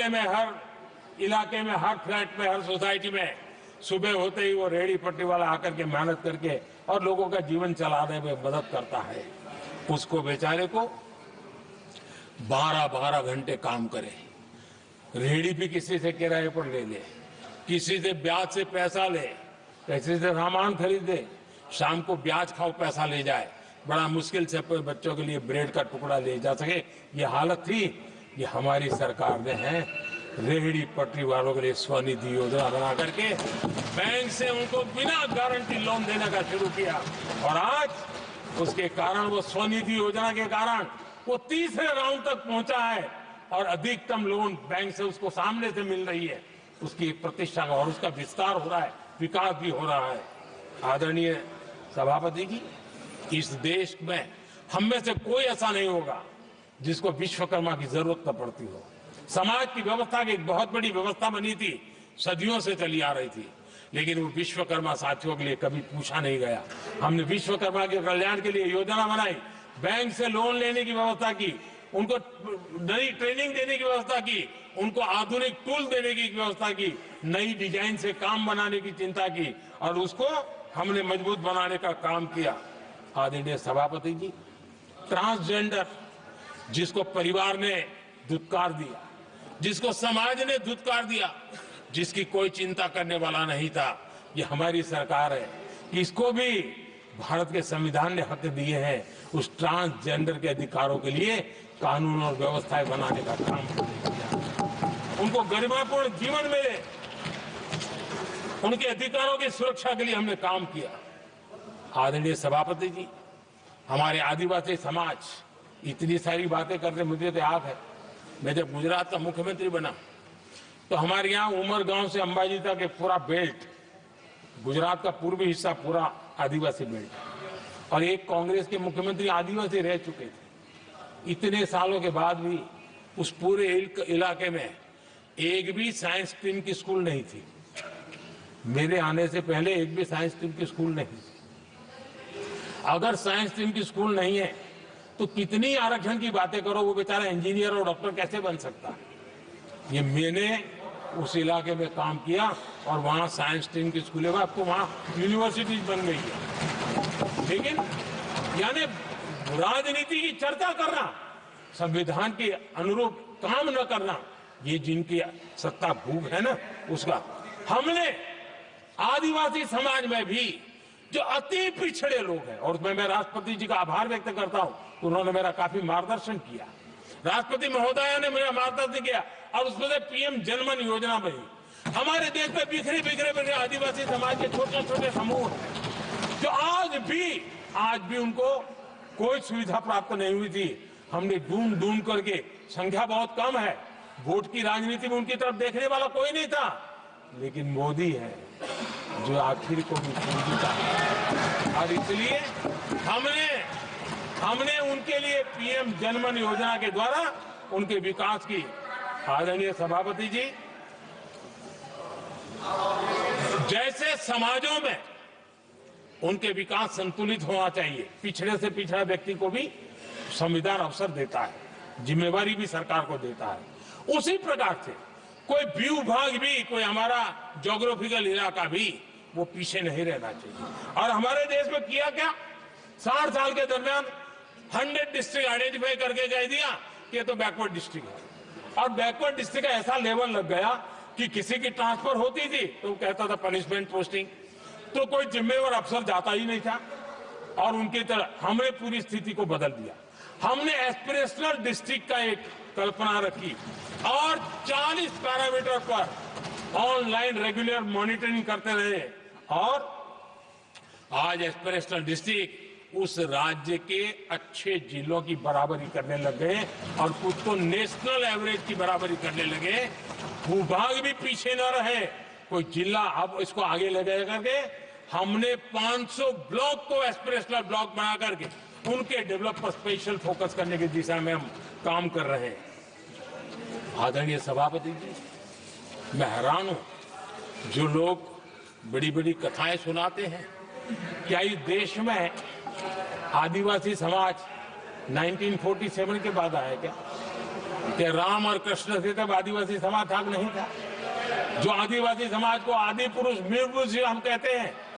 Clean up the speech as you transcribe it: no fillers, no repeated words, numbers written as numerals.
मोहल्ले में, हर इलाके में, हर फ्लैट में, हर सोसाइटी में सुबह होते ही वो रेहड़ी पट्टी वाला आकर के मेहनत करके और लोगों का जीवन चलाने में मदद करता है। उसको बेचारे को 12-12 घंटे काम करे, रेहड़ी भी किसी से किराए पर ले ले, किसी से ब्याज से पैसा ले, किसी से सामान खरीदे, शाम को ब्याज खाओ पैसा ले जाए, बड़ा मुश्किल से बच्चों के लिए ब्रेड का टुकड़ा ले जा सके। ये हालत थी। ये हमारी सरकार ने है रेहड़ी पटरी वालों के लिए स्वनिधि योजना बना करके बैंक से उनको बिना गारंटी लोन देने का शुरू किया, और आज उसके कारण, वो स्वनिधि योजना के कारण वो तीसरे राउंड तक पहुंचा है और अधिकतम लोन बैंक से उसको सामने से मिल रही है। उसकी प्रतिष्ठा का और उसका विस्तार हो रहा है, विकास भी हो रहा है। आदरणीय सभापति जी, इस देश में हम में से कोई ऐसा नहीं होगा जिसको विश्वकर्मा की जरूरत न पड़ती हो। समाज की व्यवस्था की एक बहुत बड़ी व्यवस्था बनी थी, सदियों से चली आ रही थी, लेकिन वो विश्वकर्मा साथियों के लिए कभी पूछा नहीं गया। हमने विश्वकर्मा के कल्याण के लिए योजना बनाई, बैंक से लोन लेने की व्यवस्था की, उनको नई ट्रेनिंग देने की व्यवस्था की, उनको आधुनिक टूल देने की व्यवस्था की, नई डिजाइन से काम बनाने की चिंता की, और उसको हमने मजबूत बनाने का काम किया। आदरणीय सभापति जी, ट्रांसजेंडर जिसको परिवार ने धुतकार दिया, जिसको समाज ने धुतकार दिया, जिसकी कोई चिंता करने वाला नहीं था, ये हमारी सरकार है। इसको भी भारत के संविधान ने हक दिए हैं। उस ट्रांसजेंडर के अधिकारों के लिए कानून और व्यवस्थाएं बनाने का काम किया। उनको गरिमापूर्ण जीवन मिले, उनके अधिकारों की सुरक्षा के लिए हमने काम किया। आदरणीय सभापति जी, हमारे आदिवासी समाज इतनी सारी बातें करते, मुझे तो याद है मैं जब गुजरात का मुख्यमंत्री बना तो हमारे यहाँ उमरगांव से अंबाजी तक एक पूरा बेल्ट, गुजरात का पूर्वी हिस्सा पूरा आदिवासी बेल्ट, और एक कांग्रेस के मुख्यमंत्री आदिवासी रह चुके थे। इतने सालों के बाद भी उस पूरे इलाके में एक भी साइंस स्ट्रीम की स्कूल नहीं थी। मेरे आने से पहले एक भी साइंस स्ट्रीम की स्कूल नहीं थी। अगर साइंस स्ट्रीम की स्कूल नहीं है तो कितनी आरक्षण की बातें करो, वो बेचारा इंजीनियर और डॉक्टर कैसे बन सकता है। ये मैंने उस इलाके में काम किया और वहां साइंस स्ट्रीम की स्कूलें, आपको वहां यूनिवर्सिटीज बन गई है। लेकिन यानी राजनीति की चर्चा करना, संविधान के अनुरूप काम न करना, ये जिनकी सत्ता भूख है ना, उसका हमने आदिवासी समाज में भी जो अति पिछड़े लोग हैं, और उसमें मैं राष्ट्रपति जी का आभार व्यक्त करता हूं, उन्होंने मेरा काफी मार्गदर्शन किया। राष्ट्रपति महोदया ने मेरा मार्गदर्शन किया और उसमें से पीएम जनमन योजना बनी। हमारे देश में बिखरे बिखरे आदिवासी समाज के छोटे छोटे समूह जो आज भी उनको कोई सुविधा प्राप्त नहीं हुई थी। हमने ढूंढ ढूंढ करके, संख्या बहुत कम है, वोट की राजनीति में उनकी तरफ देखने वाला कोई नहीं था, लेकिन मोदी है जो आखिर को भी पूछता है। और इसलिए हमने उनके लिए पीएम जनमन योजना के द्वारा उनके विकास की। आदरणीय सभापति जी, जैसे समाजों में उनके विकास संतुलित होना चाहिए, पिछड़े से पिछड़ा व्यक्ति को भी संविधान अवसर देता है, जिम्मेवारी भी सरकार को देता है, उसी प्रकार से कोई भू-भाग भी, कोई हमारा ज्योग्राफिकल इलाका भी वो पीछे नहीं रहना चाहिए। और हमारे देश में किया क्या, 60 साल के दरमियान 100 डिस्ट्रिक्ट आइडेंटिफाई करके कह दिया कि ये तो बैकवर्ड डिस्ट्रिक्ट है। और बैकवर्ड डिस्ट्रिक्ट का ऐसा लेवल लग गया कि किसी की ट्रांसफर होती थी तो कहता था पनिशमेंट पोस्टिंग, तो कोई जिम्मेवार अफसर जाता ही नहीं था। और उनकी तरह हमने पूरी स्थिति को बदल दिया। हमने एस्पिरेशनल डिस्ट्रिक्ट का एक कल्पना रखी और 40 पैरामीटर पर ऑनलाइन रेगुलर मॉनिटरिंग करते रहे, और आज एस्पिरेशनल डिस्ट्रिक्ट उस राज्य के अच्छे जिलों की बराबरी करने लग गए और कुछ तो नेशनल एवरेज की बराबरी करने लगे। भूभाग भी पीछे न रहे, कोई जिला अब इसको आगे ले गए करके हमने 500 ब्लॉक को एस्पिरेशनल ब्लॉक बना करके उनके डेवलप पर स्पेशल फोकस करने की दिशा में हम काम कर रहे हैं। आदरणीय सभापति जी, मैं हैरान हूं जो लोग बड़ी बड़ी कथाएं सुनाते हैं, क्या इस देश में आदिवासी समाज 1947 के बाद आया क्या? कि राम और कृष्ण से तब आदिवासी समाज था नहीं था। जो आदिवासी समाज को आदि पुरुष वीर पुरुष हम कहते हैं,